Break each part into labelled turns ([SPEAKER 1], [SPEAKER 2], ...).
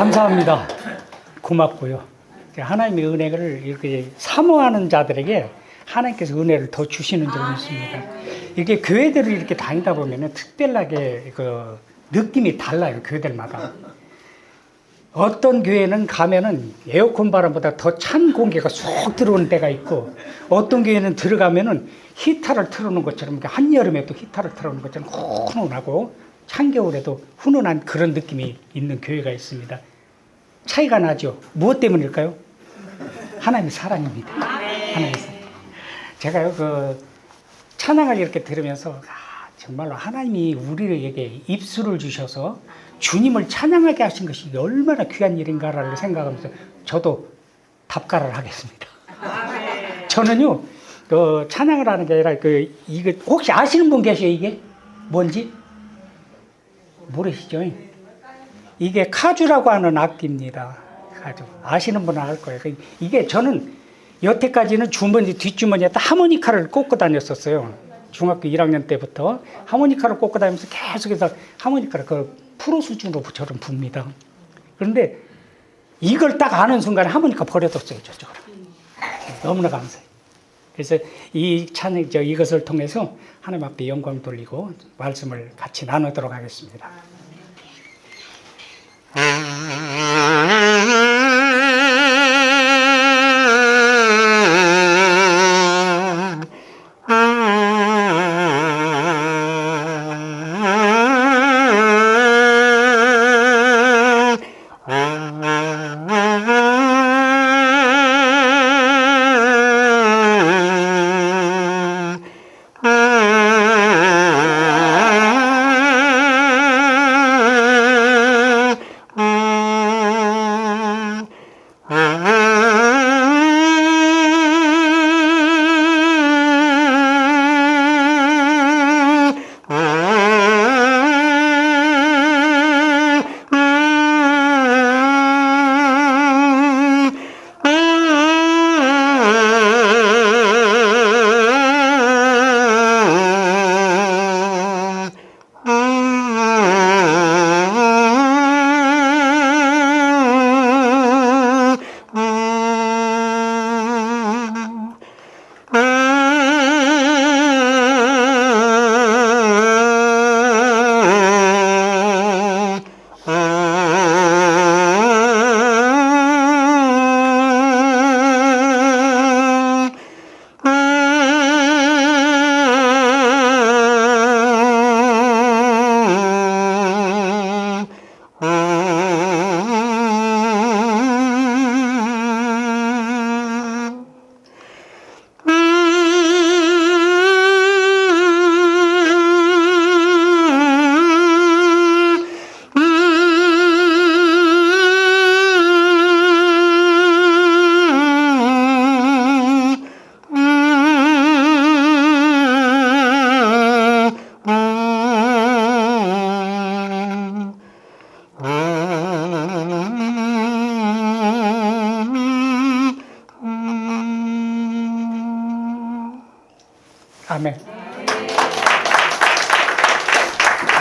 [SPEAKER 1] 감사합니다. 고맙고요. 하나님의 은혜를 이렇게 사모하는 자들에게 하나님께서 은혜를 더 주시는 점이 있습니다. 이게 교회들을 이렇게 다니다 보면 특별하게 그 느낌이 달라요. 교회들마다. 어떤 교회는 가면은 에어컨 바람보다 더 찬 공기가 쏙 들어오는 데가 있고, 어떤 교회는 들어가면은 히터를 틀어놓은 것처럼, 한여름에도 히터를 틀어놓은 것처럼 훈훈하고 찬겨울에도 훈훈한 그런 느낌이 있는 교회가 있습니다. 차이가 나죠. 무엇 때문일까요? 하나님의 사랑입니다. 하나님의 사랑. 제가요, 그 찬양을 이렇게 들으면서 정말로 하나님이 우리에게 입술을 주셔서 주님을 찬양하게 하신 것이 얼마나 귀한 일인가를 생각하면서 저도 답가를 하겠습니다. 저는요, 그 찬양을 하는 게 아니라 이거 혹시 아시는 분 계세요? 이게 뭔지 모르시죠? 이게 카주라고 하는 악기입니다. 카주. 아시는 분은 알 거예요. 이게 저는 여태까지는 주머니 뒷주머니에 하모니카를 꽂고 다녔었어요. 중학교 1학년 때부터 하모니카를 꽂고 다니면서 계속해서 하모니카를 프로 수준으로 저는 붑니다. 그런데 이걸 딱 아는 순간에 하모니카 버려뒀어요, 저쪽으로. 너무나 감사해요. 그래서 이 찬양, 이것을 통해서 하나님 앞에 영광 돌리고 말씀을 같이 나누도록 하겠습니다. 아멘.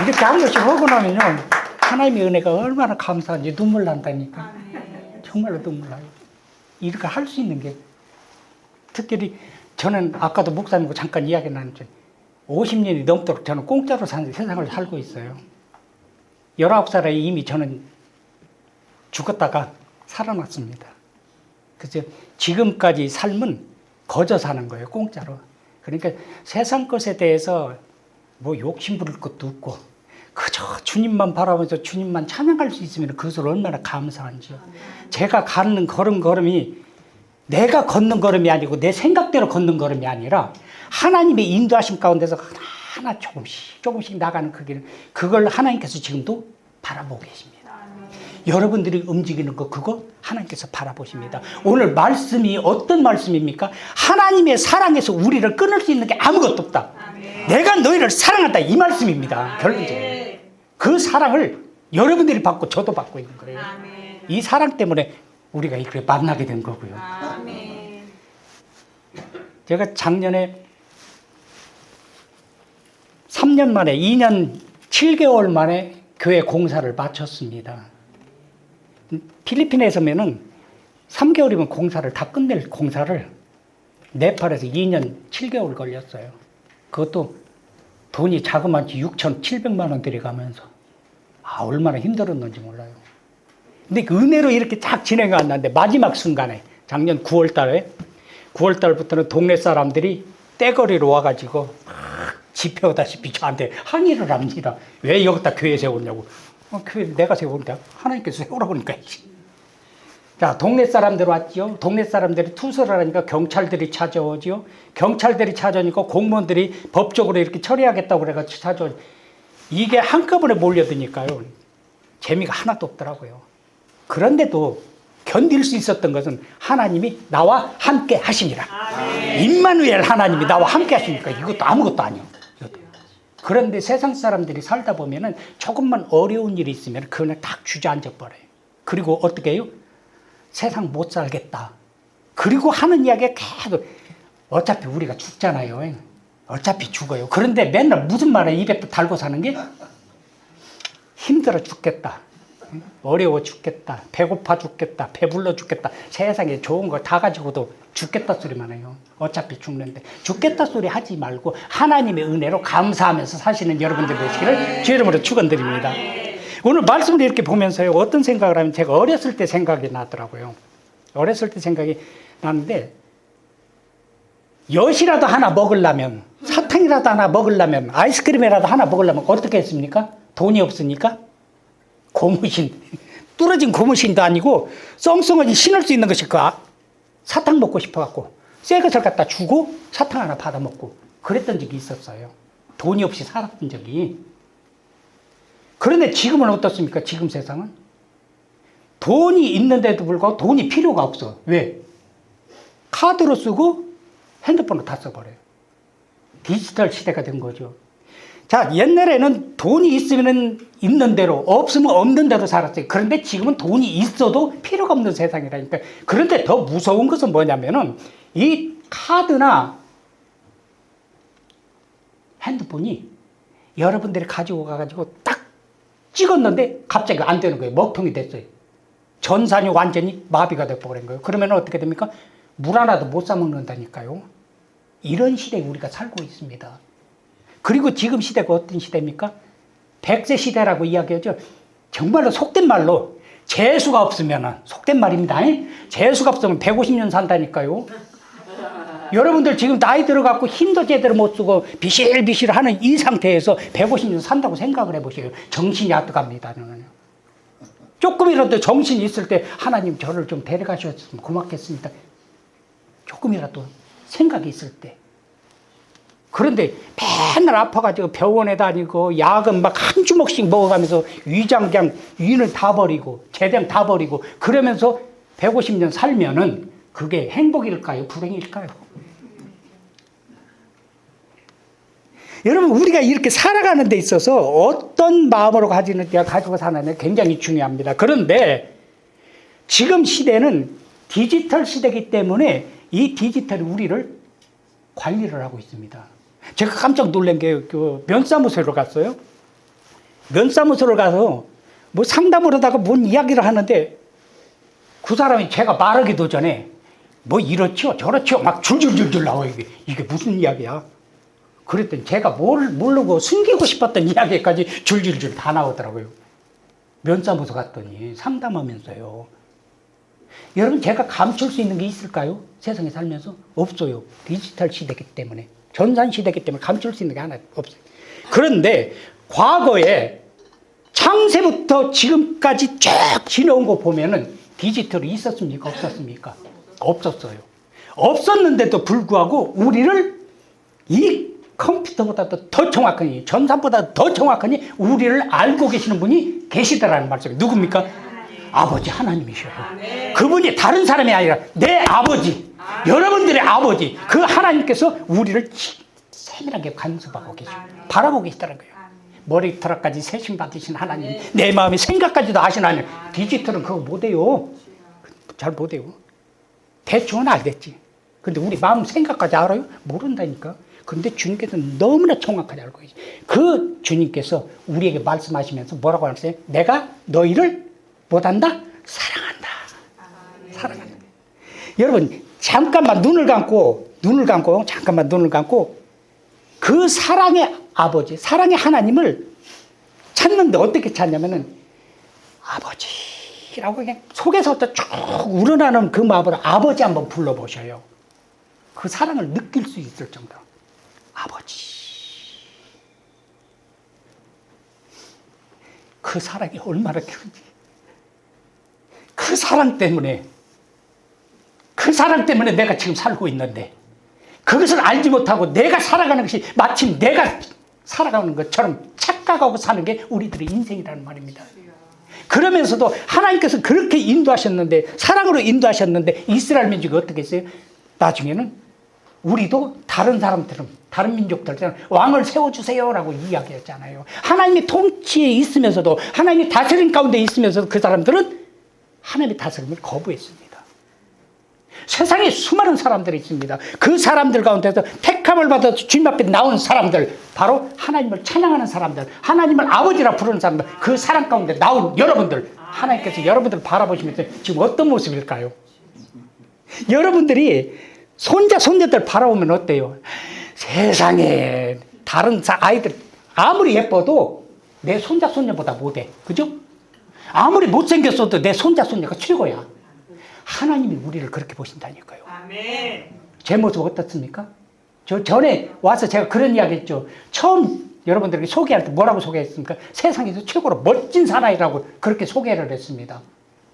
[SPEAKER 1] 이렇게 한 번씩 하고 나면요, 하나님의 은혜가 얼마나 감사한지 눈물 난다니까. 정말로 눈물 나요. 이렇게 할 수 있는 게. 특별히 저는 아까도 목사님과 잠깐 이야기 나눴죠. 50년이 넘도록 저는 공짜로 사는 세상을 살고 있어요. 19살에 이미 저는 죽었다가 살아났습니다. 그래서 지금까지 삶은 거저 사는 거예요, 공짜로. 그러니까 세상 것에 대해서 뭐 욕심 부릴 것도 없고, 그저 주님만 바라보면서 주님만 찬양할 수 있으면 그것을 얼마나 감사한지요. 제가 가는 걸음걸음이 내가 걷는 걸음이 아니고 내 생각대로 걷는 걸음이 아니라 하나님의 인도하심 가운데서 하나 조금씩 나가는 그 길, 그걸 하나님께서 지금도 바라보고 계십니다. 여러분들이 움직이는 거 그거 하나님께서 바라보십니다. 오늘 말씀이 어떤 말씀입니까? 하나님의 사랑에서 우리를 끊을 수 있는 게 아무것도 없다. 내가 너희를 사랑한다, 이 말씀입니다. 결론적으로 그 사랑을 여러분들이 받고 저도 받고 있는 거예요. 이 사랑 때문에 우리가 이렇게 만나게 된 거고요. 제가 작년에 3년 만에 2년 7개월 만에 교회 공사를 마쳤습니다. 필리핀에서면은 3개월이면 공사를 다 끝낼 공사를 네팔에서 2년 7개월 걸렸어요. 그것도 돈이 자그마치 6,700만 원 들여가면서 얼마나 힘들었는지 몰라요. 근데 그 은혜로 이렇게 쫙 진행해 왔는데 마지막 순간에 작년 9월 달에 9월 달부터는 동네 사람들이 떼거리로 와가지고 집회하다시피 저한테 항의를 합니다. 왜 여기다 교회 세웠냐고. 교회 내가 세우는데 하나님께서 세우라고 그러니까. 자, 동네 사람들 왔죠. 동네 사람들이 투서를 하니까 경찰들이 찾아오죠. 경찰들이 찾아오니까 공무원들이 법적으로 이렇게 처리하겠다고 그래가지고 찾아오죠. 이게 한꺼번에 몰려드니까요. 재미가 하나도 없더라고요. 그런데도 견딜 수 있었던 것은 하나님이 나와 함께 하시니라. 임마누엘 하나님이 나와 함께 하시니까 이것도 아무것도 아니에요. 그런데 세상 사람들이 살다 보면은 조금만 어려운 일이 있으면 그냥 딱 주저앉아 버려요. 그리고 어떻게 해요? 세상 못 살겠다. 그리고 하는 이야기가 계속 어차피 우리가 죽잖아요. 어차피 죽어요. 그런데 맨날 무슨 말에 입에 달고 사는 게 힘들어 죽겠다. 어려워 죽겠다. 배고파 죽겠다. 배불러 죽겠다. 세상에 좋은 걸 다 가지고도 죽겠다 소리만 해요. 어차피 죽는데. 죽겠다 소리 하지 말고 하나님의 은혜로 감사하면서 사시는 여러분들 되시기를 주의 이름으로 축원드립니다. 오늘 말씀을 이렇게 보면서요. 어떤 생각을 하면 제가 어렸을 때 생각이 나더라고요. 어렸을 때 생각이 나는데 엿이라도 하나 먹으려면 사탕이라도 하나 먹으려면 아이스크림이라도 하나 먹으려면 어떻게 했습니까? 돈이 없으니까 고무신, 뚫어진 고무신도 아니고 썽썽하게 신을 수 있는 것이 사탕 먹고 싶어갖고 새 것을 갖다 주고 사탕 하나 받아 먹고 그랬던 적이 있었어요. 돈이 없이 살았던 적이. 그런데 지금은 어떻습니까? 지금 세상은 돈이 있는데도 불구하고 돈이 필요가 없어. 왜? 카드로 쓰고 핸드폰으로 다 써버려요. 디지털 시대가 된 거죠. 자, 옛날에는 돈이 있으면 있는 대로, 없으면 없는 대로 살았어요. 그런데 지금은 돈이 있어도 필요가 없는 세상이라니까. 그런데 더 무서운 것은 뭐냐면은 이 카드나 핸드폰이 여러분들이 가지고 가가지고 딱 찍었는데 갑자기 안 되는 거예요. 먹통이 됐어요. 전산이 완전히 마비가 돼버린 거예요. 그러면 어떻게 됩니까? 물 하나도 못 사 먹는다니까요. 이런 시대에 우리가 살고 있습니다. 그리고 지금 시대가 어떤 시대입니까? 100세 시대라고 이야기하죠. 정말로 속된 말로 재수가 없으면, 속된 말입니다. 재수가 없으면 150년 산다니까요. 여러분들 지금 나이 들어갖고 힘도 제대로 못 쓰고 비실비실 하는 이 상태에서 150년 산다고 생각을 해보세요. 정신이 아득합니다. 조금이라도 정신이 있을 때 하나님 저를 좀 데려가셨으면 고맙겠습니다. 조금이라도 생각이 있을 때. 그런데 맨날 아파가지고 병원에 다니고 약은 막 한 주먹씩 먹어가면서 위장 위는 다 버리고 제장 다 버리고 그러면서 150년 살면은 그게 행복일까요? 불행일까요? 여러분 우리가 이렇게 살아가는 데 있어서 어떤 마음으로 가지고 사느냐 굉장히 중요합니다. 그런데 지금 시대는 디지털 시대이기 때문에 이 디지털이 우리를 관리를 하고 있습니다. 제가 깜짝 놀란 게 면사무소로 갔어요. 면사무소를 가서 뭐 상담을 하다가 뭔 이야기를 하는데 그 사람이 제가 말하기도 전에 뭐 이렇죠 저렇죠 막 줄줄줄줄 나와요. 이게 무슨 이야기야? 그랬더니 제가 모르고 숨기고 싶었던 이야기까지 줄줄줄 다 나오더라고요. 면사무소 갔더니 상담하면서요. 여러분 제가 감출 수 있는 게 있을까요? 세상에 살면서? 없어요. 디지털 시대이기 때문에. 전산 시대이기 때문에 감출 수 있는 게 하나 없어요. 그런데 과거에 창세부터 지금까지 쭉 지나온 거 보면은 디지털이 있었습니까? 없었습니까? 없었어요. 없었는데도 불구하고 우리를 이 컴퓨터보다도 더 정확하니 전산보다 더 정확하니 우리를 알고 계시는 분이 계시다라는 말씀이에요. 누굽니까? 아버지 하나님이셔요. 그분이 다른 사람이 아니라 내 아버지, 여러분들의 아버지, 그 하나님께서 우리를 세밀하게 간섭하고 계시고 바라보고 계시다는 거예요. 머리털까지 세심 받으신 하나님, 내 마음의 생각까지도 아시는 하나님. 디지털은 그거 못해요. 잘 못해요. 대충은 알겠지. 근데 우리 마음 생각까지 알아요? 모른다니까. 근데 주님께서는 너무나 정확하게 알고 계세요. 그 주님께서 우리에게 말씀하시면서 뭐라고 하셨어요? 내가 너희를 못한다? 사랑한다. 사랑한다. 여러분, 잠깐만 눈을 감고 잠깐만 눈을 감고 그 사랑의 아버지, 사랑의 하나님을 찾는데 어떻게 찾냐면은 아버지라고 그냥 속에서부터 쭉 우러나는 그 마음으로 아버지 한번 불러보셔요. 그 사랑을 느낄 수 있을 정도로. 아버지. 그 사랑이 얼마나 큰지. 그 사랑 때문에 내가 지금 살고 있는데 그것을 알지 못하고 내가 살아가는 것이 마침 내가 살아가는 것처럼 착각하고 사는 게 우리들의 인생이라는 말입니다. 그러면서도 하나님께서 그렇게 인도하셨는데, 사랑으로 인도하셨는데 이스라엘 민족이 어떻게 했어요? 나중에는 우리도 다른 사람들은, 다른 민족들처럼 왕을 세워주세요라고 이야기했잖아요. 하나님의 통치에 있으면서도, 하나님의 다스림 가운데 있으면서도 그 사람들은 하나님의 다스림을 거부했습니다. 세상에 수많은 사람들이 있습니다. 그 사람들 가운데서 택함을 받아서 주님 앞에 나온 사람들, 바로 하나님을 찬양하는 사람들, 하나님을 아버지라 부르는 사람들, 그 사랑 가운데 나온 여러분들, 하나님께서 여러분들을 바라보시면서 지금 어떤 모습일까요? 여러분들이 손자들 바라보면 어때요? 세상에 다른 아이들 아무리 예뻐도 내 손자보다 못해. 그죠? 아무리 못생겼어도 내 손자가 최고야. 하나님이 우리를 그렇게 보신다니까요.
[SPEAKER 2] 아멘.
[SPEAKER 1] 제 모습 어떻습니까? 저 전에 와서 제가 그런 이야기 했죠. 처음 여러분들에게 소개할 때 뭐라고 소개했습니까? 세상에서 최고로 멋진 사나이라고 그렇게 소개를 했습니다.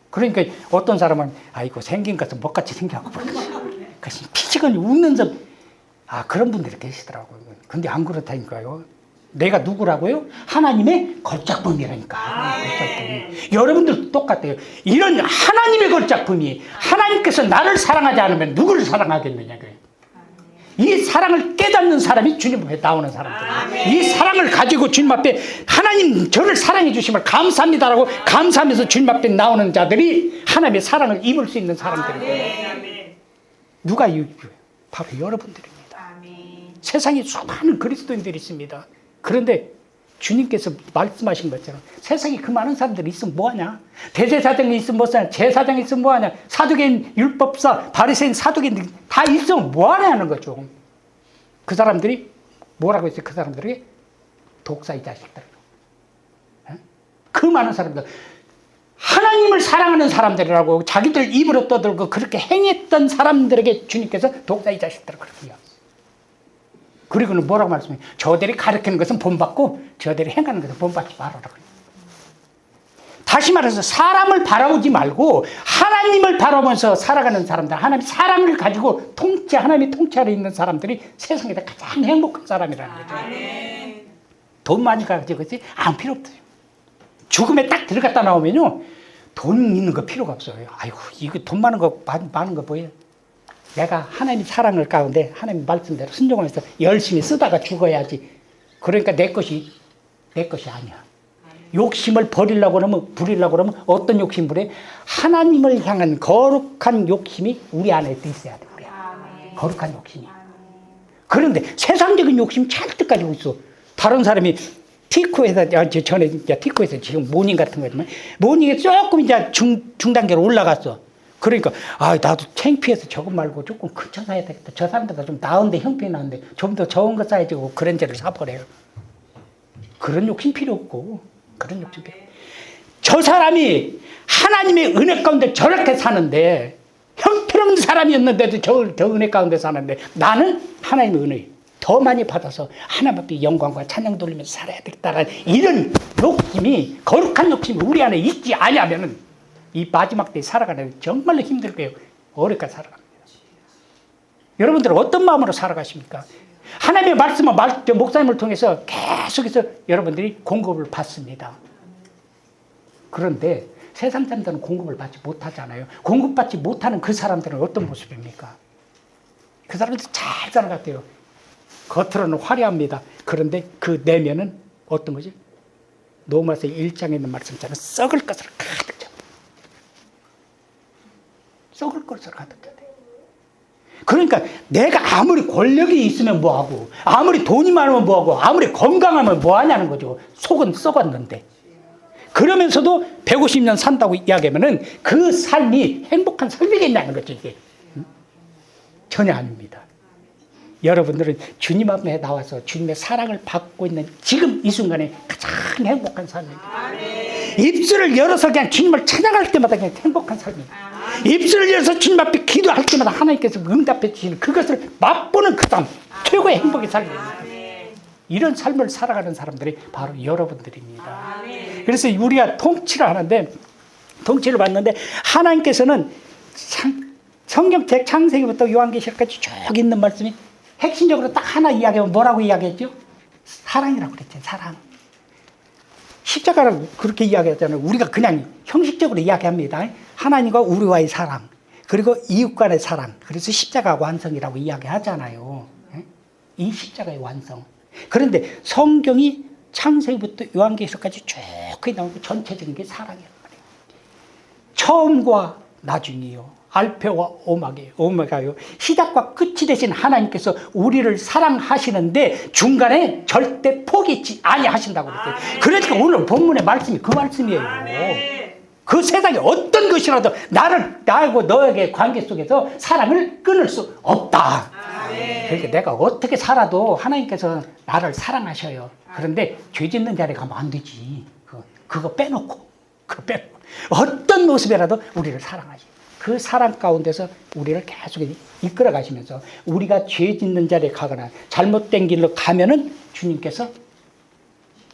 [SPEAKER 1] 그러니까 어떤 사람은 아이고 생긴 것은 뭐같이 생겨갖고 그것이 피지근히 웃는 그런 분들이 계시더라고요. 근데 안 그렇다니까요. 내가 누구라고요? 하나님의 걸작품이라니까. 걸작품. 여러분들도 똑같아요. 이런 하나님의 걸작품이, 하나님께서 나를 사랑하지 않으면 누구를 사랑하겠느냐고요. 이 사랑을 깨닫는 사람이 주님 앞에 나오는 사람들. 이 사랑을 가지고 주님 앞에 하나님 저를 사랑해 주심을 감사합니다라고 감사하면서 주님 앞에 나오는 자들이 하나님의 사랑을 입을 수 있는 사람들이에요. 누가 입어요? 바로 여러분들입니다. 세상에 수많은 그리스도인들이 있습니다. 그런데 주님께서 말씀하신 것처럼 세상에 그 많은 사람들이 있으면 뭐하냐? 대제사장이 있으면 뭐하냐? 제사장이 있으면 뭐하냐? 사두개인, 율법사, 바리새인, 사두개인 다 있으면 뭐하냐는 거죠. 그 사람들이 뭐라고 했어요? 그 사람들에게 독사의 자식들. 그 많은 사람들. 하나님을 사랑하는 사람들이라고 자기들 입으로 떠들고 그렇게 행했던 사람들에게 주님께서 독사의 자식들을 그렇게 이야기했어요. 그리고는 뭐라고 말씀해요? 저들이 가르치는 것은 본받고 저들이 행하는 것은 본받지 말아라. 다시 말해서 사람을 바라보지 말고 하나님을 바라보면서 살아가는 사람들, 하나님의 사랑을 가지고 하나님의 통치 아래 있는 사람들이 세상에서 가장 행복한 사람이라는 거죠. 돈 많이 가지고 그렇지? 아무 필요 없어요. 죽음에 딱 들어갔다 나오면요, 돈 있는 거 필요가 없어요. 아이고, 이거 돈 많은 거 보여요. 내가 하나님의 사랑을 가운데 하나님 말씀대로 순종하면서 열심히 쓰다가 죽어야지. 그러니까 내 것이 아니야. 욕심을 부리려고 그러면 어떤 욕심 부려? 하나님을 향한 거룩한 욕심이 우리 안에 있어야 돼. 거룩한 욕심이. 그런데 세상적인 욕심 잔뜩 가지고 있어. 다른 사람이 티코에서 티코에서 지금 모닝 같은 거지만 모닝에 조금 이제 중단계로 올라갔어. 그러니까 나도 창피해서 저것 말고 조금 큰 차 사야 되겠다. 저 사람보다 좀 나은데 형편이 나은데 좀 더 좋은 거 사야지. 그랜저를 사버려요. 그런 욕심 필요 없고, 그런 욕심 필요 없고. 저 사람이 하나님의 은혜 가운데 저렇게 사는데, 형편없는 사람이었는데도 저 은혜 가운데 사는데, 나는 하나님의 은혜 더 많이 받아서 하나님 앞에 영광과 찬양 돌리면서 살아야 되겠다라는 이런 욕심이, 거룩한 욕심이 우리 안에 있지 않으면은 이 마지막 때에 살아가는 게 정말로 힘들 거예요. 어렵게 살아갑니다. 여러분들은 어떤 마음으로 살아가십니까? 하나님의 말씀을 목사님을 통해서 계속해서 여러분들이 공급을 받습니다. 그런데 세상 사람들은 공급을 받지 못하잖아요. 공급받지 못하는 그 사람들은 어떤 모습입니까? 그 사람들 잘 살아갔대요. 겉으로는 화려합니다. 그런데 그 내면은 어떤 거지? 로마서 1장에 있는 말씀처럼 썩을 것으로 가득 차. 썩을 것으로 가득 차. 그러니까 내가 아무리 권력이 있으면 뭐하고, 아무리 돈이 많으면 뭐하고, 아무리 건강하면 뭐하냐는 거죠. 속은 썩었는데. 그러면서도 150년 산다고 이야기하면은 그 삶이 행복한 삶이겠냐는 거죠, 이게. 전혀 아닙니다. 여러분들은 주님 앞에 나와서 주님의 사랑을 받고 있는 지금 이 순간에 가장 행복한 삶입니다. 입술을 열어서 그냥 주님을 찾아갈 때마다 그냥 행복한 삶입니다. 입술을 열어서 주님 앞에 기도할 때마다 하나님께서 응답해 주시는 그것을 맛보는 그 삶, 최고의 행복의 삶입니다. 이런 삶을 살아가는 사람들이 바로 여러분들입니다. 그래서 우리가 통치를 하는데, 통치를 받는데 하나님께서는 성경책 창세기부터 요한계시록까지 쭉 있는 말씀이 핵심적으로 딱 하나 이야기하면 뭐라고 이야기했죠? 사랑이라고 그랬죠. 사랑. 십자가라고 그렇게 이야기하잖아요. 우리가 그냥 형식적으로 이야기합니다. 하나님과 우리와의 사랑, 그리고 이웃 간의 사랑. 그래서 십자가 완성이라고 이야기하잖아요. 이 십자가의 완성. 그런데 성경이 창세기부터 요한계시록까지 쭉 나오고 전체적인 게 사랑이란 말이에요. 처음과 나중이요. 알파와 오메가요. 시작과 끝이 되신 하나님께서 우리를 사랑하시는데 중간에 절대 포기치 아니하신다고 그랬어요. 그러니까 오늘 본문의 말씀이 그 말씀이에요. 그 세상에 어떤 것이라도 나하고 너에게 관계 속에서 사랑을 끊을 수 없다. 그러니까 내가 어떻게 살아도 하나님께서 나를 사랑하셔요. 그런데 죄 짓는 자리에 가면 안 되지. 그거 빼놓고 어떤 모습이라도 우리를 사랑하셔요. 그 사랑 가운데서 우리를 계속 이끌어 가시면서 우리가 죄 짓는 자리에 가거나 잘못된 길로 가면은 주님께서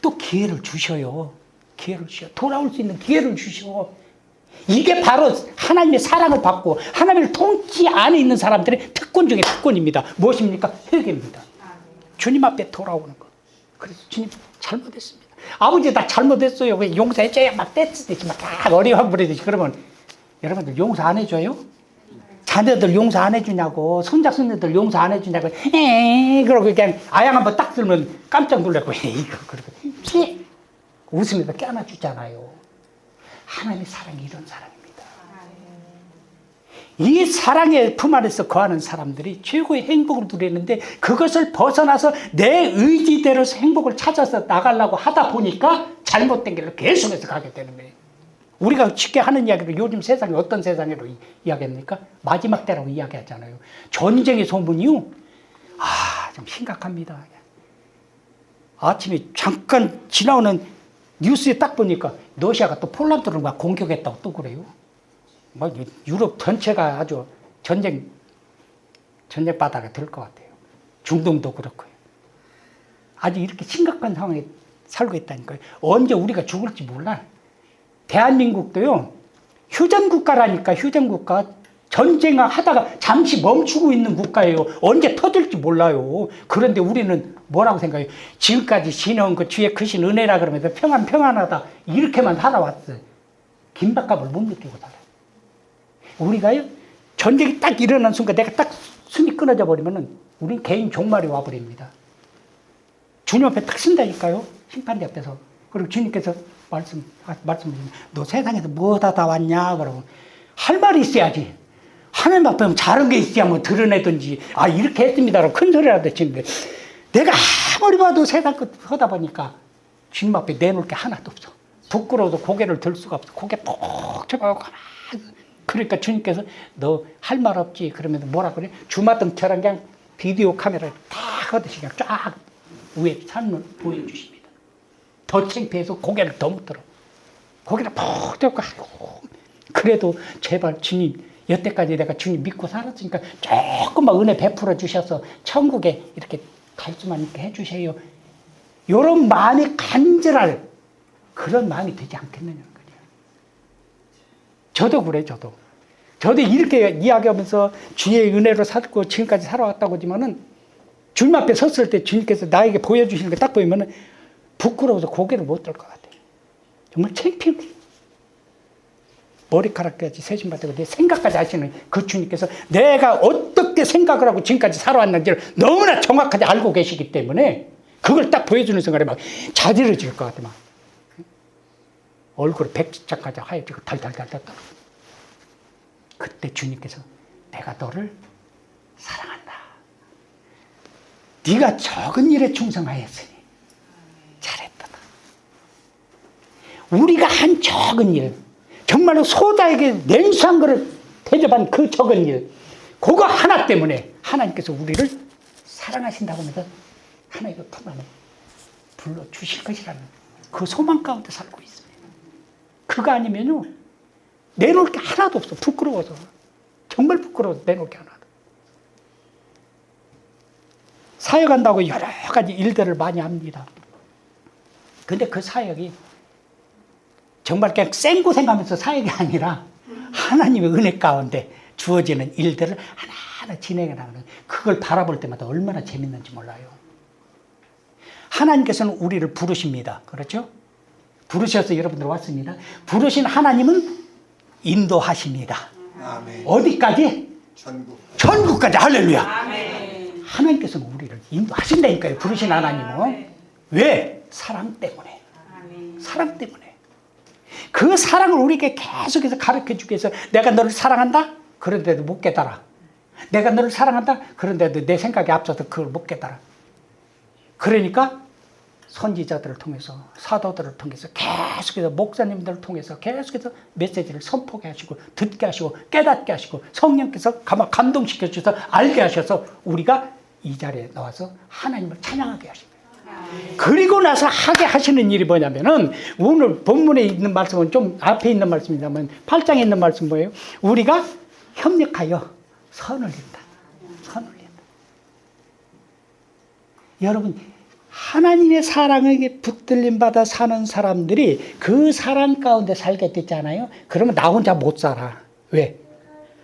[SPEAKER 1] 또 기회를 주셔요. 돌아올 수 있는 기회를 주셔. 이게 바로 하나님의 사랑을 받고 하나님의 통치 안에 있는 사람들의 특권 중에 특권입니다. 무엇입니까? 회개입니다. 주님 앞에 돌아오는 것. 그래서 주님 잘못했습니다. 아버지 나 잘못했어요. 왜 용서해줘야 막 떼쓰듯이 막 어리와 부리듯이 그러면 여러분들 용서 안 해줘요? 자녀들 용서 안 해주냐고, 손자 손녀들 용서 안 해주냐고, 그러고 그냥 아양 한번 딱 들면 깜짝 놀라고, 이거 그러고 웃으면서 껴안아주잖아요. 하나님의 사랑이 이런 사랑입니다. 이 사랑의 품 안에서 거하는 사람들이 최고의 행복을 누리는데 그것을 벗어나서 내 의지대로 행복을 찾아서 나가려고 하다 보니까 잘못된 길로 계속해서 가게 되는 거예요. 우리가 쉽게 하는 이야기로 요즘 세상이 어떤 세상으로 이야기합니까? 마지막 때라고 이야기하잖아요. 전쟁의 소문이요. 좀 심각합니다. 아침에 잠깐 지나오는 뉴스에 딱 보니까 러시아가 또 폴란드를 막 공격했다고 또 그래요. 막 유럽 전체가 아주 전쟁 바다가 될 것 같아요. 중동도 그렇고요. 아주 이렇게 심각한 상황에 살고 있다니까요. 언제 우리가 죽을지 몰라. 대한민국도요, 휴전국가라니까, 휴전국가. 전쟁을 하다가 잠시 멈추고 있는 국가예요. 언제 터질지 몰라요. 그런데 우리는 뭐라고 생각해요? 지금까지 지내온 그 주의 크신 은혜라 그러면서 평안하다. 이렇게만 살아왔어요. 긴박감을 못 느끼고 살아요. 우리가요, 전쟁이 딱 일어난 순간 내가 딱 숨이 끊어져 버리면은 우린 개인 종말이 와버립니다. 주님 앞에 딱 쓴다니까요. 심판대 앞에서. 그리고 주님께서 말씀하시면 너 세상에서 뭐 하다 왔냐? 그러고 할 말이 있어야지. 하나님 앞에 잘한 게 있어야 뭐 드러내든지 이렇게 했습니다라고 큰 소리라도 치는데 내가 아무리 봐도 세상 끝 하다 보니까 주님 앞에 내놓을 게 하나도 없어. 부끄러워서 고개를 들 수가 없어. 고개 푹 쳐가고 그러니까 주님께서 너 할 말 없지? 그러면서 뭐라 그래? 주마등처럼 그냥 비디오 카메라를 다 하듯이 그냥 쫙 위에 삶을 보여주십니다. 더 창피해서 고개를 더 못 들어. 고개를 푹 들고 그래도 제발 주님 여태까지 내가 주님 믿고 살았으니까 조금만 은혜 베풀어 주셔서 천국에 이렇게 갈 수만 있게 해주세요. 이런 마음이 간절할 그런 마음이 되지 않겠느냐는 거예요. 저도 그래, 저도 이렇게 이야기하면서 주의 은혜로 살고 지금까지 살아왔다고 하지만은 주님 앞에 섰을 때 주님께서 나에게 보여주시는 거 딱 보이면은 부끄러워서 고개를 못 들 것 같아요. 정말 창피해. 머리카락까지 세심받고 내 생각까지 아시는 그 주님께서 내가 어떻게 생각을 하고 지금까지 살아왔는지를 너무나 정확하게 알고 계시기 때문에 그걸 딱 보여주는 순간에 막 자지러질 것 같아. 막 얼굴에 백지장까지 하얘지고 달달달달. 그때 주님께서 내가 너를 사랑한다. 네가 적은 일에 충성하였으니 잘했다. 우리가 한 적은 일, 정말로 소자에게 냉수한 그릇 대접한 그 적은 일, 그거 하나 때문에 하나님께서 우리를 사랑하신다고 하면서 하나님의 품 안에 불러주실 것이라는 그 소망 가운데 살고 있습니다. 그거 아니면요, 내놓을 게 하나도 없어. 부끄러워서. 정말 부끄러워서 내놓을 게 하나도. 사역한다고 여러 가지 일들을 많이 합니다. 근데 그 사역이 정말 그냥 생고생하면서 사역이 아니라 하나님의 은혜 가운데 주어지는 일들을 하나하나 진행해 나가는, 그걸 바라볼 때마다 얼마나 재밌는지 몰라요. 하나님께서는 우리를 부르십니다. 그렇죠? 부르셔서 여러분들 왔습니다. 부르신 하나님은 인도하십니다.
[SPEAKER 2] 아멘.
[SPEAKER 1] 어디까지?
[SPEAKER 2] 전국.
[SPEAKER 1] 전국까지. 할렐루야.
[SPEAKER 3] 아멘.
[SPEAKER 1] 하나님께서는 우리를 인도하신다니까요. 부르신 하나님은. 왜? 사랑 때문에.
[SPEAKER 3] 아멘.
[SPEAKER 1] 사랑 때문에. 그 사랑을 우리에게 계속해서 가르쳐주기 위해서, 내가 너를 사랑한다? 그런데도 못 깨달아. 내가 너를 사랑한다? 그런데도 내 생각에 앞서서 그걸 못 깨달아. 그러니까 선지자들을 통해서, 사도들을 통해서, 계속해서 목사님들을 통해서 계속해서 메시지를 선포하게 하시고, 듣게 하시고, 깨닫게 하시고, 성령께서 감동시켜 주셔서 알게 하셔서 우리가 이 자리에 나와서 하나님을 찬양하게 하십니다. 그리고 나서 하게 하시는 일이 뭐냐면은, 오늘 본문에 있는 말씀은 좀 앞에 있는 말씀이냐면 8장에 있는 말씀 뭐예요? 우리가 협력하여 선을 린다. 선을 린다. 여러분, 하나님의 사랑에게 붙들림 받아 사는 사람들이 그 사랑 가운데 살게 됐잖아요. 그러면 나 혼자 못 살아. 왜?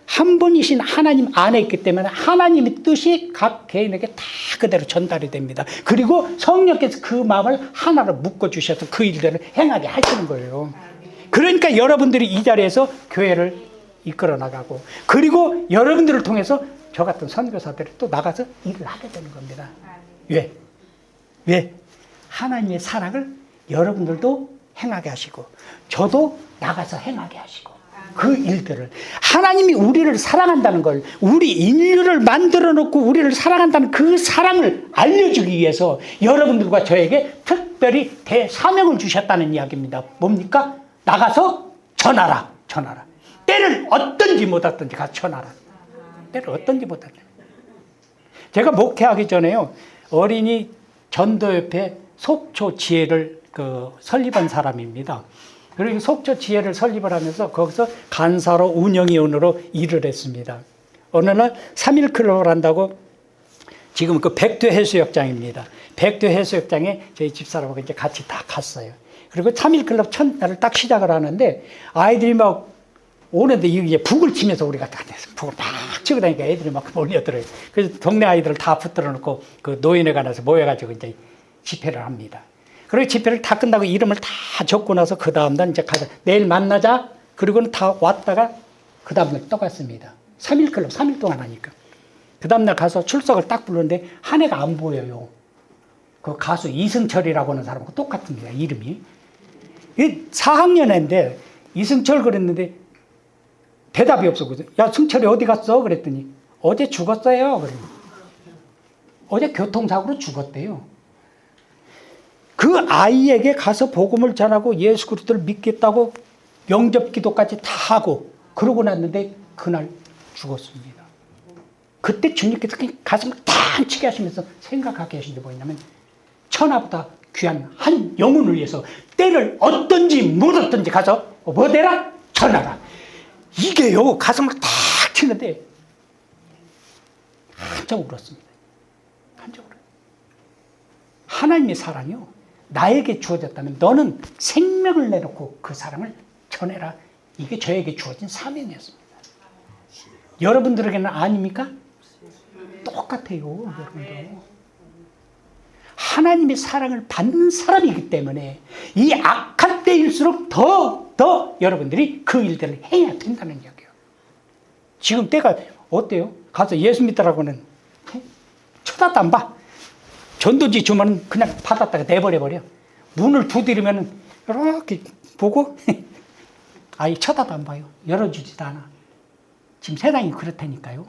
[SPEAKER 1] 한 분이신 하나님 안에 있기 때문에 하나님의 뜻이 각 개인에게 다 그대로 전달이 됩니다. 그리고 성령께서 그 마음을 하나로 묶어주셔서 그 일들을 행하게 하시는 거예요. 그러니까 여러분들이 이 자리에서 교회를 이끌어 나가고, 그리고 여러분들을 통해서 저 같은 선교사들이 또 나가서 일을 하게 되는 겁니다. 왜? 왜? 하나님의 사랑을 여러분들도 행하게 하시고, 저도 나가서 행하게 하시고, 그 일들을, 하나님이 우리를 사랑한다는 걸, 우리 인류를 만들어 놓고 우리를 사랑한다는 그 사랑을 알려주기 위해서 여러분들과 저에게 특별히 대사명을 주셨다는 이야기입니다. 뭡니까? 나가서 전하라. 전하라. 때를 어떤지 못하든지 가서 전하라. 때를 어떤지 못하든지. 제가 목회하기 전에요, 어린이 전도협회 속초 지혜를 설립한 사람입니다. 그리고 속초 지혜를 설립을 하면서 거기서 간사로 운영위원으로 일을 했습니다. 어느 날 3일 클럽을 한다고, 지금 그 백두 해수욕장입니다. 백두 해수욕장에 저희 집사람하고 이제 같이 다 갔어요. 그리고 3일 클럽 첫날을 딱 시작을 하는데, 아이들이 막 오는데 이게 북을 치면서 우리가 다 북을 막 치고 다니니까 애들이 막 몰려들어요. 그래서 동네 아이들을 다 붙들어 놓고 그 노인회 관에서 모여가지고 이제 집회를 합니다. 그리고 집회를 다 끝나고 이름을 다 적고 나서 그 다음날 이제 가자. 내일 만나자. 그리고는 다 왔다가 그 다음날 또 갔습니다. 3일 클럽 3일 동안 하니까. 그 다음날 가서 출석을 딱 부르는데 한 애가 안 보여요. 그 가수 이승철이라고 하는 사람하고 똑같습니다. 이름이. 4학년인데 이승철 그랬는데 대답이 없었거든. 야, 승철이 어디 갔어? 그랬더니 어제 죽었어요. 그래. 어제 교통사고로 죽었대요. 그 아이에게 가서 복음을 전하고 예수 그리스도를 믿겠다고 영접 기도까지 다 하고 그러고 났는데 그날 죽었습니다. 그때 주님께서 가슴을 탕치게 하시면서 생각하게 하신 게 뭐냐면, 천하보다 귀한 한 영혼을 위해서 때를 어떤지 묻었든지 가서 뭐 되라? 전하라. 이게요, 가슴을 탁 치는데 한참 울었습니다. 한참 울어요. 하나님의 사랑이요, 나에게 주어졌다면 너는 생명을 내놓고 그 사랑을 전해라. 이게 저에게 주어진 사명이었습니다. 여러분들에게는 아닙니까? 똑같아요, 여러분도. 하나님의 사랑을 받는 사람이기 때문에 이 악한 때일수록 더 여러분들이 그 일들을 해야 된다는 이야기예요. 지금 때가 어때요? 가서 예수 믿더라고는 쳐다도 안 봐. 전도지 주면 그냥 받았다가 내버려버려. 문을 두드리면 이렇게 보고 아예 쳐다도 안 봐요. 열어주지도 않아. 지금 세상이 그렇다니까요.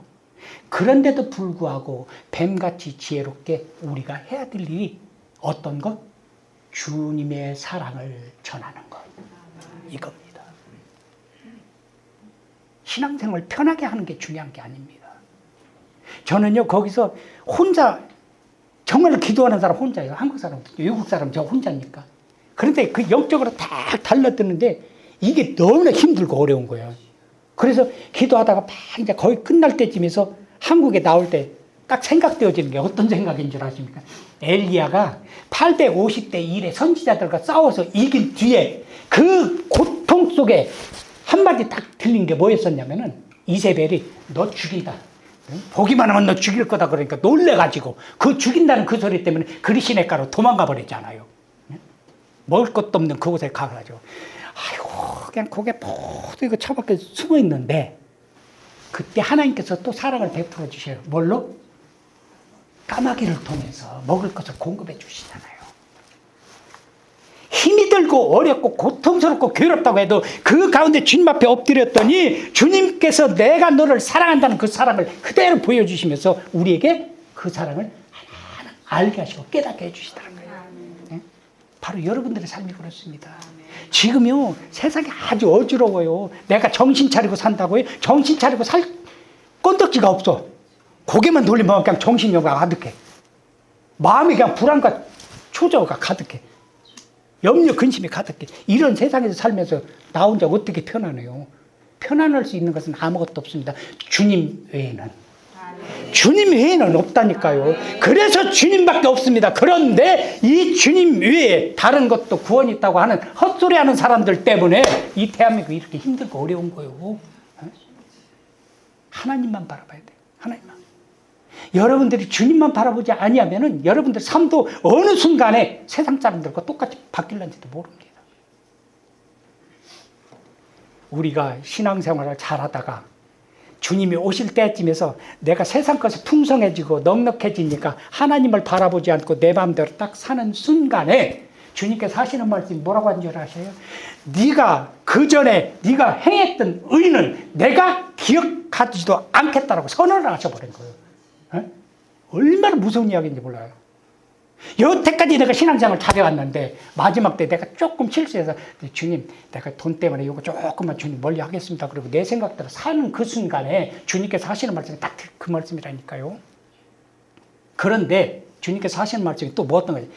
[SPEAKER 1] 그런데도 불구하고 뱀같이 지혜롭게 우리가 해야 될 일이 어떤 것? 주님의 사랑을 전하는 것. 이겁니다. 신앙생활 편하게 하는 게 중요한 게 아닙니다. 저는요, 거기서 혼자, 정말로 기도하는 사람 혼자예요. 한국 사람, 외국 사람 저 혼자니까. 그런데 그 영적으로 딱 달라드는데 이게 너무나 힘들고 어려운 거예요. 그래서 기도하다가 막 이제 거의 끝날 때쯤에서 한국에 나올 때 딱 생각되어지는 게 어떤 생각인 줄 아십니까? 엘리야가 850대 1의 선지자들과 싸워서 이긴 뒤에 그 고통 속에 한마디 딱 들린 게 뭐였었냐면은 이세벨이 너 죽인다. 보기만 하면 너 죽일 거다 그러니까 놀래가지고 그 죽인다는 그 소리 때문에 그리시네가로 도망가 버렸잖아요. 먹을 것도 없는 그곳에 가가지고 아이고 그냥 고개 포도 처박혀 숨어 있는데 그때 하나님께서 또 사랑을 베풀어 주셔요. 뭘로? 까마귀를 통해서 먹을 것을 공급해 주시잖아요. 힘이 들고 어렵고 고통스럽고 괴롭다고 해도 그 가운데 주님 앞에 엎드렸더니 주님께서 내가 너를 사랑한다는 그 사랑을 그대로 보여주시면서 우리에게 그 사랑을 하나하나 알게 하시고 깨닫게 해주시더라는 거예요. 네? 바로 여러분들의 삶이 그렇습니다. 지금요 세상이 아주 어지러워요. 내가 정신 차리고 산다고요? 정신 차리고 살 건덕지가 없어. 고개만 돌리면 그냥 정신이 가득해. 마음이 그냥 불안과 초조가 가득해. 염려 근심이 가득해. 이런 세상에서 살면서 나 혼자 어떻게 편안해요? 편안할 수 있는 것은 아무것도 없습니다. 주님 외에는. 주님 외에는 없다니까요. 그래서 주님밖에 없습니다. 그런데 이 주님 외에 다른 것도 구원이 있다고 하는 헛소리하는 사람들 때문에 이 대한민국이 이렇게 힘들고 어려운 거예요. 하나님만 바라봐야 돼요. 하나님만. 여러분들이 주님만 바라보지 아니하면은 여러분들 삶도 어느 순간에 세상 사람들과 똑같이 바뀔는지도 모릅니다. 우리가 신앙생활을 잘하다가 주님이 오실 때쯤에서 내가 세상 것이 풍성해지고 넉넉해지니까 하나님을 바라보지 않고 내 마음대로 딱 사는 순간에 주님께서 하시는 말씀이 뭐라고 하는 줄 아세요? 네가 그전에 네가 행했던 의는 내가 기억하지도 않겠다라고 선언을 하셔버린 거예요. 얼마나 무서운 이야기인지 몰라요. 여태까지 내가 신앙생활을 잘해왔는데 마지막 때 내가 조금 실수해서 주님 내가 돈 때문에 이거 조금만 주님 멀리 하겠습니다. 그리고 내 생각대로 사는 그 순간에 주님께서 하시는 말씀이 딱 그 말씀이라니까요. 그런데 주님께서 하시는 말씀이 또 뭐 어떤 거지?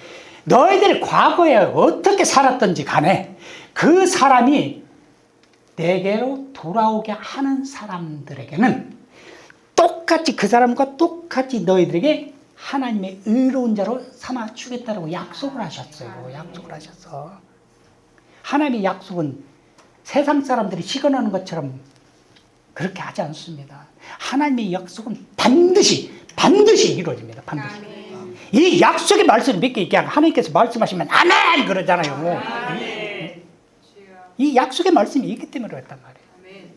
[SPEAKER 1] 너희들이 과거에 어떻게 살았던지 간에 그 사람이 내게로 돌아오게 하는 사람들에게는 똑같이 그 사람과 똑같이 너희들에게 하나님의 의로운 자로 삼아 주겠다라고 약속을 하셨어요. 약속을 하셔서. 하나님의 약속은 세상 사람들이 시건하는 것처럼 그렇게 하지 않습니다. 하나님의 약속은 반드시 이루어집니다. 반드시. 아멘. 이 약속의 말씀을 믿게 있게 하나님께서 말씀하시면 아멘 그러잖아요. 아멘. 이 약속의 말씀이 있기 때문에 그랬단 말이에요.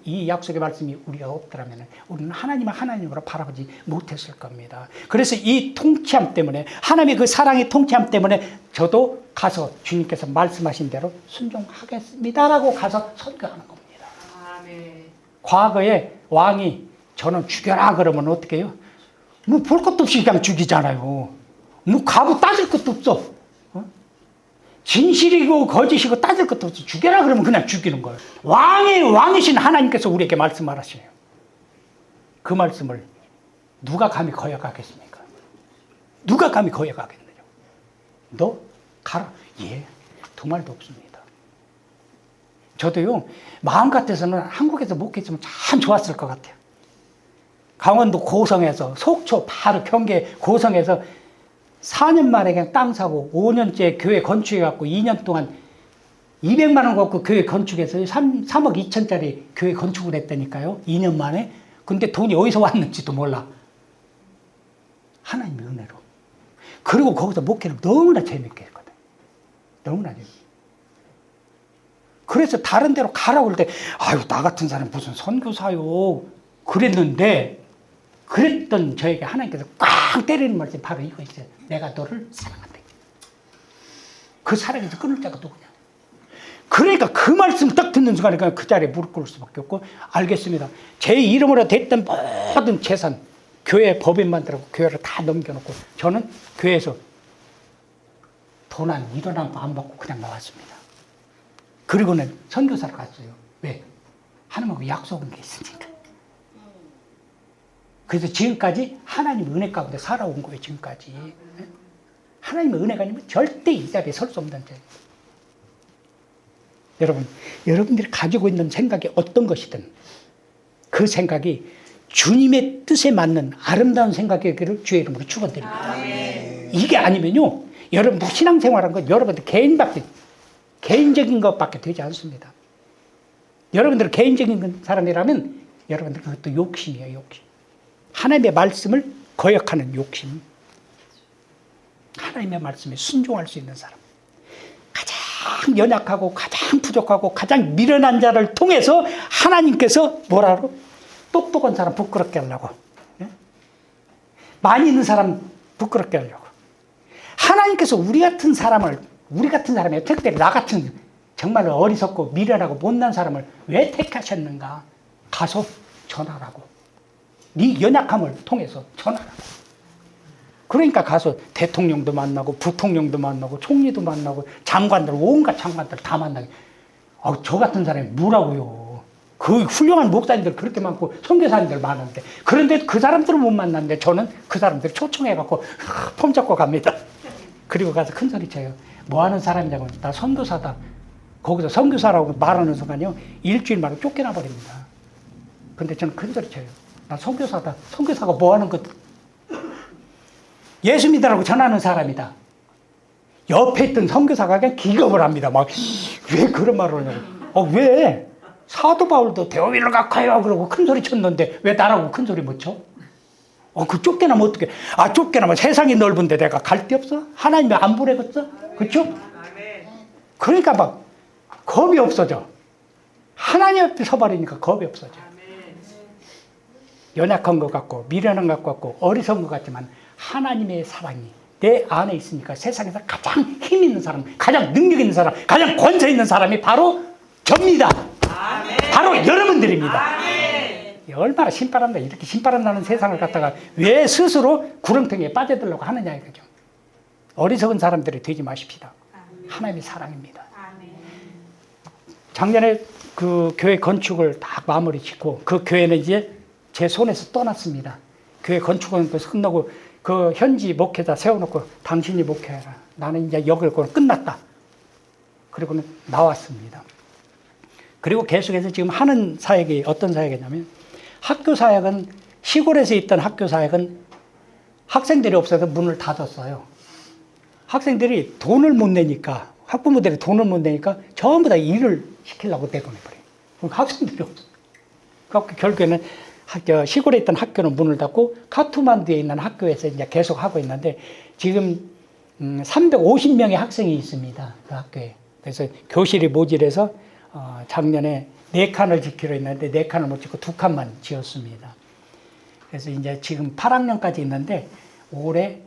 [SPEAKER 1] 이 약속의 말씀이 우리가 없더라면 우리는 하나님을 하나님으로 바라보지 못했을 겁니다. 그래서 이 통치함 때문에 하나님의 그 사랑의 통치함 때문에 저도 가서 주님께서 말씀하신 대로 순종하겠습니다라고 가서 선교하는 겁니다. 아멘. 과거에 왕이 저는 죽여라 그러면 어떻게 해요? 뭐 볼 것도 없이 그냥 죽이잖아요. 뭐 가고 따질 것도 없어. 진실이고 거짓이고 따질 것도 없어. 죽여라 그러면 그냥 죽이는 거예요. 왕이신 하나님께서 우리에게 말씀하시네요. 그 말씀을 누가 감히 거역하겠습니까? 누가 감히 거역하겠느냐? 너 가라. 예, 두 말도 없습니다. 저도요, 마음 같아서는 한국에서 목회했으면 참 좋았을 것 같아요. 강원도 고성에서, 속초 바로 경계 고성에서 4년 만에 그냥 땅 사고 5년째 교회 건축해갖고 2년 동안 200만 원 갖고 교회 건축해서 3억 2천짜리 교회 건축을 했다니까요. 2년 만에. 근데 돈이 어디서 왔는지도 몰라. 하나님의 은혜로. 그리고 거기서 목회를 너무나 재밌게 했거든. 너무나 재밌게. 그래서 다른 데로 가라고 할 때 아유 나 같은 사람 무슨 선교사요. 그랬는데 그랬던 저에게 하나님께서 꽉 때리는 말씀이 바로 이거 있어요. 내가 너를 사랑한다. 그 사랑에서 끊을 자가 누구냐. 그러니까 그 말씀 딱 듣는 순간에 그 자리에 무릎 꿇을 수밖에 없고 알겠습니다. 제 이름으로 됐던 모든 재산 교회 법인 만들고 교회를 다 넘겨놓고 저는 교회에서 돈 한 1원 안 받고 그냥 나왔습니다. 그리고는 선교사를 갔어요. 왜? 하나님하고 약속한 게 있으니까. 그래서 지금까지 하나님 은혜 가운데 살아온 거예요. 지금까지. 하나님의 은혜가 아니면 절대 이 자리에 설 수 없는 자리예요. 여러분, 여러분들이 가지고 있는 생각이 어떤 것이든 그 생각이 주님의 뜻에 맞는 아름다운 생각이기를 주의 이름으로 축원드립니다. 이게 아니면요, 여러분들 신앙생활한 건 여러분들 개인적인 것밖에 되지 않습니다. 여러분들 개인적인 사람이라면 여러분들 그것도 욕심이에요, 욕심. 하나님의 말씀을 거역하는 욕심. 하나님의 말씀에 순종할 수 있는 사람. 가장 연약하고 가장 부족하고 가장 미련한 자를 통해서 하나님께서 뭐라고? 똑똑한 사람 부끄럽게 하려고. 많이 있는 사람 부끄럽게 하려고. 하나님께서 우리 같은 사람이 특별히 나 같은 정말 어리석고 미련하고 못난 사람을 왜 택하셨는가? 가서 전하라고. 네 연약함을 통해서 전하라고. 그러니까 가서 대통령도 만나고 부통령도 만나고 총리도 만나고 장관들 온갖 장관들 다 만나게. 저 같은 사람이 뭐라고요. 그 훌륭한 목사님들 그렇게 많고 선교사님들 많은데 그런데 그 사람들을 못 만났는데 저는 그 사람들 초청해갖고 폼 잡고 갑니다. 그리고 가서 큰 소리 쳐요. 뭐 하는 사람이냐고. 나 선교사다. 거기서 선교사라고 말하는 순간요 일주일 만에 쫓겨나 버립니다. 근데 저는 큰 소리 쳐요. 나 선교사다. 선교사가 뭐 하는 것? 예수 믿으라고 전하는 사람이다. 옆에 있던 선교사가 그냥 기겁을 합니다. 막 왜 그런 말을 하냐고. 왜? 사도 바울도 데오빌로 가까이와 그러고 큰 소리 쳤는데 왜 나라고 큰 소리 못 쳐? 그 쫓겨나면 어떡해? 쫓겨나면 세상이 넓은데 내가 갈 데 없어? 하나님이 안 보내겠어? 그렇죠? 그러니까 막 겁이 없어져. 하나님 앞에 서버리니까 겁이 없어져. 연약한 것 같고 미련한 것 같고 어리석은 것 같지만 하나님의 사랑이 내 안에 있으니까 세상에서 가장 힘 있는 사람, 가장 능력 있는 사람, 가장 권세 있는 사람이 바로 접니다. 아멘. 바로 여러분들입니다. 아멘. 얼마나 신바람나 이렇게 신바람 나는 세상을 갖다가 왜 스스로 구렁텅이에 빠져들려고 하느냐 이거죠. 어리석은 사람들이 되지 마십시다. 아멘. 하나님의 사랑입니다. 아멘. 작년에 그 교회 건축을 다 마무리 짓고 그 교회는 이제 제 손에서 떠났습니다. 교회 건축은 끝나고 그 현지 목회자 세워놓고 당신이 목회해라. 나는 이제 여기를 끝났다. 그리고는 나왔습니다. 그리고 계속해서 지금 하는 사역이 어떤 사역이냐면 학교 사역은 시골에서 있던 학교 사역은 학생들이 없어서 문을 닫았어요. 학생들이 돈을 못 내니까 학부모들이 돈을 못 내니까 전부 다 일을 시키려고 내보내버려요. 그러니까 학생들이 없어요. 그러니까 결국에는 시골에 있던 학교는 문을 닫고 카투만두에 있는 학교에서 이제 계속 하고 있는데 지금 350명의 학생이 있습니다. 그 학교에. 그래서 교실이 모질해서 작년에 4칸을 짓기로 했는데 4칸을 못 짓고 2칸만 지었습니다. 그래서 이제 지금 8학년까지 있는데 올해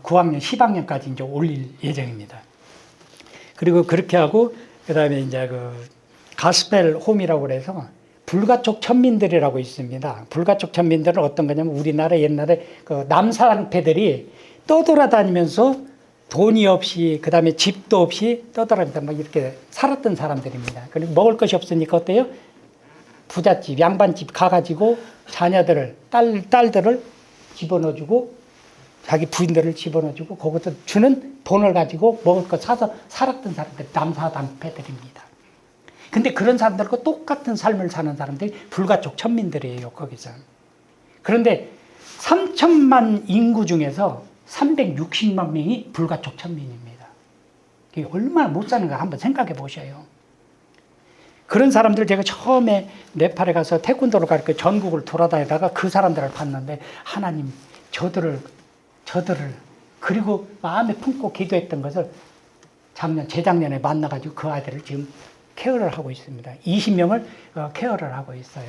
[SPEAKER 1] 9학년, 10학년까지 이제 올릴 예정입니다. 그리고 그렇게 하고 그다음에 이제 그 가스펠 홈이라고 그래서 불가촉 천민들이라고 있습니다. 불가촉 천민들은 어떤 거냐면 우리나라 옛날에 그 남사랑패들이 떠돌아다니면서 돈이 없이 그다음에 집도 없이 떠돌아다니면서 막 이렇게 살았던 사람들입니다. 그리고 먹을 것이 없으니까 어때요? 부잣집, 양반집 가가지고 자녀들을 딸들을 집어넣어주고 자기 부인들을 집어넣어주고 거기서 주는 돈을 가지고 먹을 것 사서 살았던 사람들 남사당패들입니다. 근데 그런 사람들과 똑같은 삶을 사는 사람들이 불가촉 천민들이에요, 거기서. 그런데 3천만 인구 중에서 360만 명이 불가촉 천민입니다. 이게 얼마나 못 사는가 한번 생각해 보셔요. 그런 사람들 제가 처음에 네팔에 가서 태권도를 가르쳐 전국을 돌아다니다가 그 사람들을 봤는데 하나님 저들을 그리고 마음에 품고 기도했던 것을 재작년에 만나가지고 그 아이들을 지금 케어를 하고 있습니다. 20명을 케어를 하고 있어요.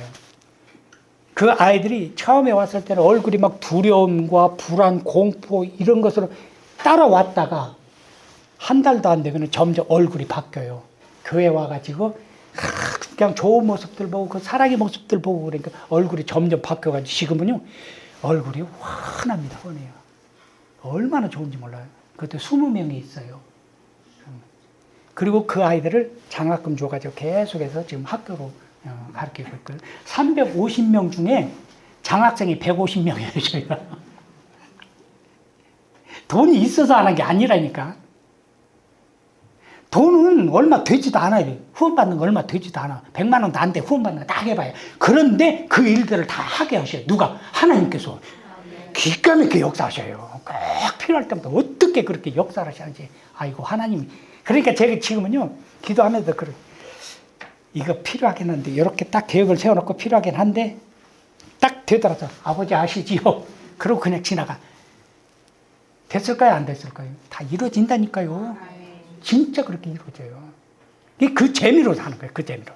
[SPEAKER 1] 그 아이들이 처음에 왔을 때는 얼굴이 막 두려움과 불안, 공포 이런 것으로 따라왔다가 한 달도 안 되면 점점 얼굴이 바뀌어요. 교회 와가지고 그냥 좋은 모습들 보고 그 사랑의 모습들 보고 그러니까 얼굴이 점점 바뀌어가지고 지금은요 얼굴이 환합니다. 환해요. 얼마나 좋은지 몰라요. 그것도 20명이 있어요. 그리고 그 아이들을 장학금 줘가지고 계속해서 지금 학교로 가르치고 있고요. 350명 중에 장학생이 150명이에요, 저희가. 돈이 있어서 하는 게 아니라니까. 돈은 얼마 되지도 않아요. 후원받는 거 얼마 되지도 않아. 100만 원도 안 돼. 후원받는 거 딱 해봐요. 그런데 그 일들을 다 하게 하셔요. 누가? 하나님께서. 기가 막히게 역사하셔요. 꼭 필요할 때마다 어떻게 그렇게 역사를 하시는지. 아이고, 하나님이. 그러니까 제가 지금은요, 기도하면서 그래. 이거 필요하긴 한데, 이렇게 딱 계획을 세워놓고 필요하긴 한데, 딱 되더라도 아버지 아시지요? 그러고 그냥 지나가. 됐을까요? 안 됐을까요? 다 이루어진다니까요. 진짜 그렇게 이루어져요. 그 재미로 사는 거예요. 그 재미로.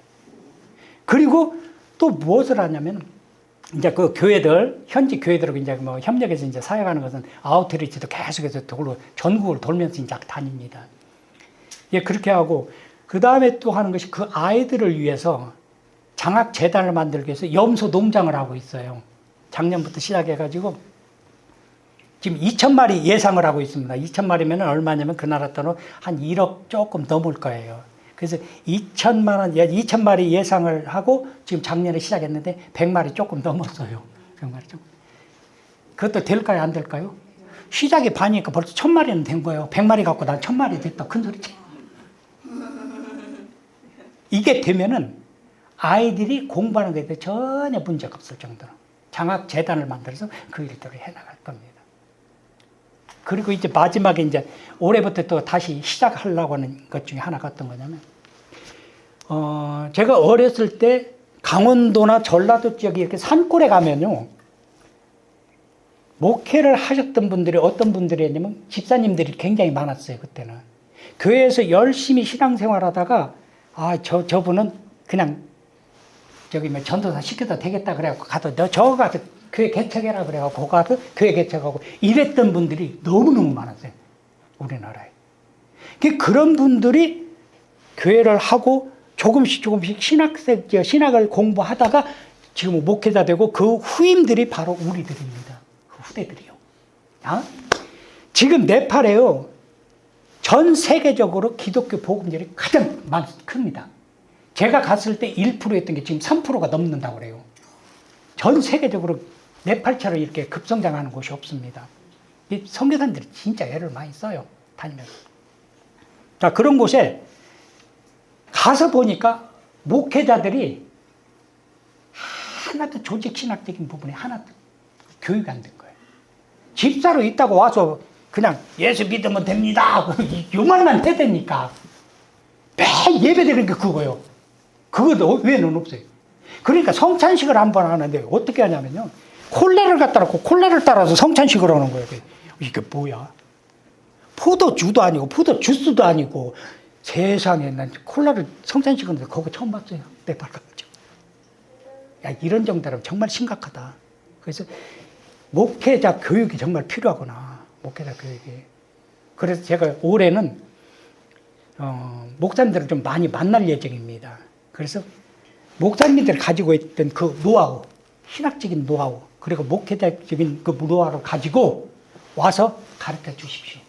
[SPEAKER 1] 그리고 또 무엇을 하냐면, 이제 그 교회들, 현지 교회들하고 이제 뭐 협력해서 이제 사역하는 것은 아웃리치도 계속해서 전국을 돌면서 이제 다닙니다. 예, 그렇게 하고, 그 다음에 또 하는 것이 그 아이들을 위해서 장학재단을 만들기 위해서 염소 농장을 하고 있어요. 작년부터 시작해가지고, 지금 2,000마리 예상을 하고 있습니다. 2,000마리면 얼마냐면 그 나라 돈으로 한 1억 조금 넘을 거예요. 그래서 2,000마리 예상을 하고 지금 작년에 시작했는데 100마리 조금 넘었어요. 100마리 조금. 그것도 될까요? 안 될까요? 시작이 반이니까 벌써 1,000마리는 된 거예요. 100마리 갖고 난 1,000마리 됐다. 큰 소리지. 이게 되면은 아이들이 공부하는 것에 전혀 문제가 없을 정도로 장학재단을 만들어서 그 일들을 해나갈 겁니다. 그리고 이제 마지막에 이제 올해부터 또 다시 시작하려고 하는 것 중에 하나가 어떤 거냐면, 제가 어렸을 때 강원도나 전라도 지역에 이렇게 산골에 가면요, 목회를 하셨던 분들이 어떤 분들이 했냐면 집사님들이 굉장히 많았어요, 그때는. 교회에서 열심히 신앙생활 하다가, 저분은 그냥 저기 뭐 전도사 시켜도 되겠다 그래갖고 저 가서 교회 개척해라 그래갖고 가서 교회 개척하고 이랬던 분들이 너무너무 많았어요. 우리나라에. 그런 분들이 교회를 하고 조금씩 신학을 공부하다가 지금 목회자 되고 그 후임들이 바로 우리들입니다. 그 후대들이요. 지금 네팔에요. 전 세계적으로 기독교 복음률이 가장 큽니다. 제가 갔을 때 1%였던 게 지금 3%가 넘는다고 그래요. 전 세계적으로 네팔처럼 이렇게 급성장하는 곳이 없습니다. 이 선교사님들이 진짜 애를 많이 써요. 다니면서. 자, 그런 곳에 가서 보니까 목회자들이 하나도 조직 신학적인 부분에 하나도 교육이 안 된 거예요. 집사로 있다고 와서 그냥 예수 믿으면 됩니다. 요 말만 해대니까 매일 예배드리는 게 그거예요. 그거 외에는 없어요. 그러니까 성찬식을 한번 하는데 어떻게 하냐면요. 콜라를 갖다 놓고 콜라를 따라서 성찬식을 하는 거예요. 이게 뭐야? 포도주도 아니고 포도주스도 아니고 세상에 난 콜라를 성찬식 하는데 그거 처음 봤어요. 네팔 가가지고. 야, 이런 정도라면 정말 심각하다. 그래서 목회자 교육이 정말 필요하구나. 목회자 교육이. 그래서 제가 올해는 목사님들을 좀 많이 만날 예정입니다. 그래서 목사님들이 가지고 있던 그 노하우, 신학적인 노하우, 그리고 목회자적인 그 노하우를 가지고 와서 가르쳐 주십시오.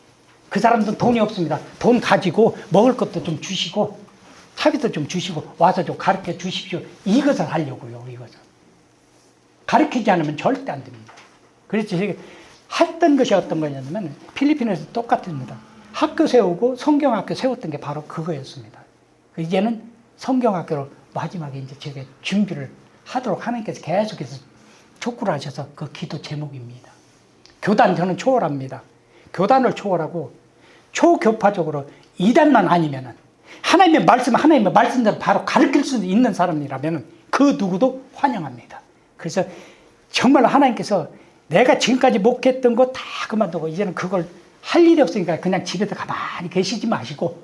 [SPEAKER 1] 그 사람들은 돈이 없습니다. 돈 가지고 먹을 것도 좀 주시고 차비도 좀 주시고 와서 좀 가르쳐 주십시오. 이것을 하려고요. 이것을. 가르치지 않으면 절대 안 됩니다. 그래서 제가 했던 것이 어떤 거냐면 필리핀에서 똑같습니다. 학교 세우고 성경학교 세웠던 게 바로 그거였습니다. 이제는 성경학교를 마지막에 이제 제가 준비를 하도록 하나님께서 계속해서 촉구를 하셔서 그 기도 제목입니다. 교단 저는 초월합니다. 교단을 초월하고 초교파적으로 이단만 아니면은 하나님의 말씀대로 바로 가르칠 수 있는 사람이라면 그 누구도 환영합니다. 그래서 정말 하나님께서 내가 지금까지 목했던 거 다 그만두고 이제는 그걸 할 일이 없으니까 그냥 집에서 가만히 계시지 마시고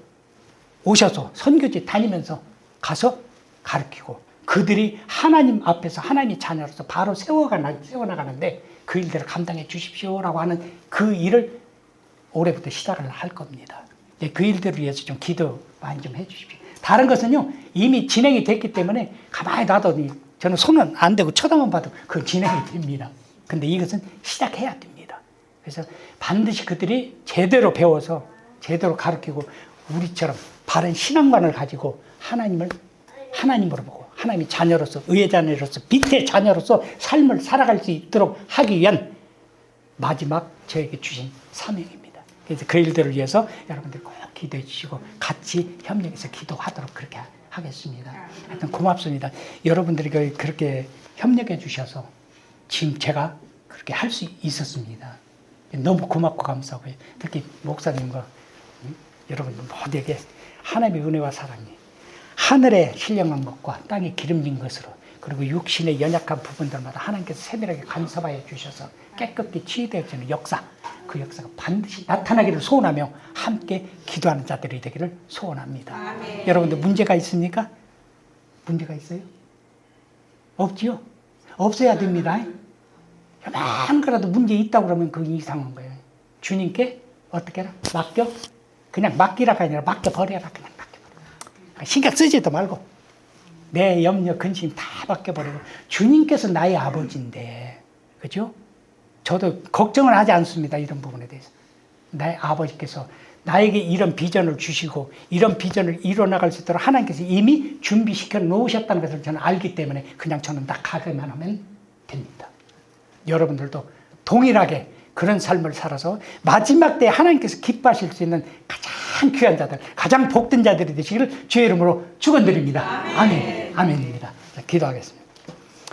[SPEAKER 1] 오셔서 선교지 다니면서 가서 가르치고 그들이 하나님 앞에서 하나님의 자녀로서 바로 세워나가는데 그 일들을 감당해 주십시오라고 하는 그 일을 올해부터 시작을 할 겁니다. 그 일들을 위해서 좀 기도 많이 좀 해주십시오. 다른 것은요 이미 진행이 됐기 때문에 가만히 놔둬도 저는 손은 안 대고 쳐다만 봐도 그 진행이 됩니다. 근데 이것은 시작해야 됩니다. 그래서 반드시 그들이 제대로 배워서 제대로 가르치고 우리처럼 바른 신앙관을 가지고 하나님으로 보고 하나님의 자녀로서, 의의 자녀로서, 빛의 자녀로서 삶을 살아갈 수 있도록 하기 위한 마지막 저에게 주신 사명입니다. 그래서 그 일들을 위해서 여러분들 꼭 기도해 주시고 같이 협력해서 기도하도록 그렇게 하겠습니다. 하여튼 고맙습니다. 여러분들이 그렇게 협력해 주셔서 지금 제가 그렇게 할 수 있었습니다. 너무 고맙고 감사하고요. 특히 목사님과 여러분들 모두에게 하나님의 은혜와 사랑이 하늘에 신령한 것과 땅에 기름진 것으로 그리고 육신의 연약한 부분들마다 하나님께서 세밀하게 간섭하여 주셔서 깨끗이 치유되어지는 역사, 그 역사가 반드시 나타나기를 소원하며 함께 기도하는 자들이 되기를 소원합니다.
[SPEAKER 2] 아멘.
[SPEAKER 1] 여러분들 문제가 있습니까? 문제가 있어요? 없지요? 없어야 됩니다. 한 거라도 문제 있다고 그러면 그게 이상한 거예요. 주님께 어떻게 해라? 맡겨? 그냥 맡기라가 아니라 맡겨버려라. 그냥 맡겨버려. 신경 쓰지도 말고 내 염려, 근심 다 맡겨버리고 주님께서 나의 아버지인데 그죠? 저도 걱정을 하지 않습니다. 이런 부분에 대해서. 나의 아버지께서 나에게 이런 비전을 주시고 이런 비전을 이뤄나갈 수 있도록 하나님께서 이미 준비시켜 놓으셨다는 것을 저는 알기 때문에 그냥 저는 딱 가게만 하면 됩니다. 여러분들도 동일하게 그런 삶을 살아서 마지막 때 하나님께서 기뻐하실 수 있는 가장 귀한 자들, 가장 복된 자들이 되시기를 주의 이름으로 축원드립니다. 아멘. 아멘입니다. 자, 기도하겠습니다.